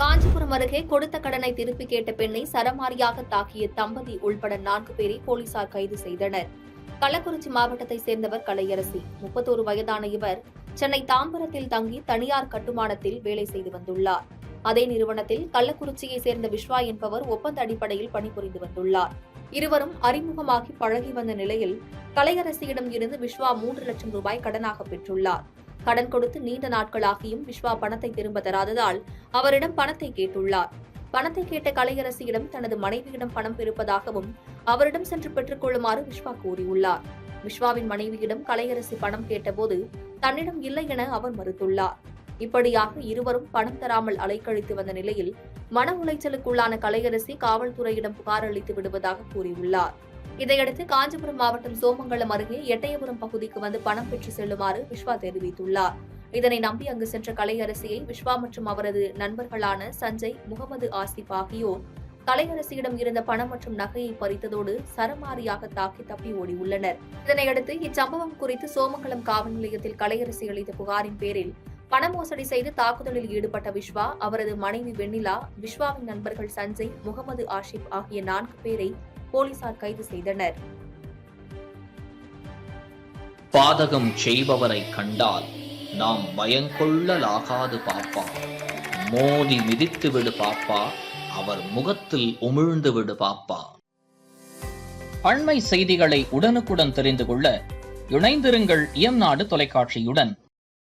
காஞ்சிபுரம் அருகே கொடுத்த கடனை திருப்பி கேட்ட பெண்ணை சரமாரியாக தாக்கிய தம்பதி உள்பட 4 பேரை போலீசார் கைது செய்தனர். கள்ளக்குறிச்சி மாவட்டத்தைச் சேர்ந்தவர் கலையரசி. 31 வயதான இவர் சென்னை தாம்பரத்தில் தங்கி தனியார் கட்டுமானத்தில் வேலை செய்து வந்துள்ளார். அதே நிறுவனத்தில் கள்ளக்குறிச்சியைச் சேர்ந்த விஸ்வா என்பவர் ஒப்பந்த அடிப்படையில் பணிபுரிந்து வந்துள்ளார். இருவரும் அறிமுகமாகி பழகி வந்த நிலையில் கலையரசியிடம் இருந்து விஸ்வா 3 லட்சம் ரூபாய் கடனாக பெற்றுள்ளார். கடன் கொடுத்து நீண்ட நாட்களாகியும் விஸ்வா பணத்தை திரும்ப தராததால் அவரிடம் பணத்தை கேட்டுள்ளார். பணத்தை கேட்ட கலையரசியிடம் தனது மனைவியிடம் பணம் இருப்பதாகவும் அவரிடம் சென்று பெற்றுக் கொள்ளுமாறு விஸ்வா கூறியுள்ளார். விஸ்வாவின் மனைவியிடம் கலையரசி பணம் கேட்டபோது தன்னிடம் இல்லை என அவர் மறுத்துள்ளார். இப்படியாக இருவரும் பணம் தராமல் அலைக்கழித்து வந்த நிலையில் மன உளைச்சலுக்குள்ளான கலையரசி காவல்துறையிடம் புகார் அளித்து விடுவதாக கூறியுள்ளார். இதையடுத்து காஞ்சிபுரம் மாவட்டம் சோமங்கலம் அருகே எட்டயபுரம் பகுதிக்கு வந்து பணம் பெற்று செல்லுமாறு விஸ்வா தெரிவித்துள்ளார். இதனை நம்பி அங்கு சென்ற கலையரசியை விஸ்வா மற்றும் அவரது நண்பர்களான சஞ்சய், முகமது ஆசிப் ஆகியோர் கலையரசியிடம் இருந்த பணம் மற்றும் நகையை பறித்ததோடு சரமாரியாக தாக்கி தப்பி ஓடியுள்ளனர். இதனையடுத்து இச்சம்பவம் குறித்து சோமங்கலம் காவல் நிலையத்தில் கலையரசி அளித்த புகாரின் பேரில் பண மோசடி செய்து தாக்குதலில் ஈடுபட்ட விஸ்வா, அவரது மனைவி வெண்ணிலா, விஸ்வாவின் நண்பர்கள் சஞ்சய், முகமது ஆசிப் ஆகிய 4 பேரை போலீசார் கைது செய்தனர். பாதகம் செய்பவரை கண்டால் நாம் பயங்கொள்ளலாகாது பாப்பா. மோதி மிதித்து விடு பாப்பா, அவர் முகத்தில் உமிழ்ந்து விடு பாப்பா. அண்மை செய்திகளை உடனுக்குடன் தெரிந்து கொள்ள இணைந்திருங்கள் இயம்நாடு தொலைக்காட்சியுடன்.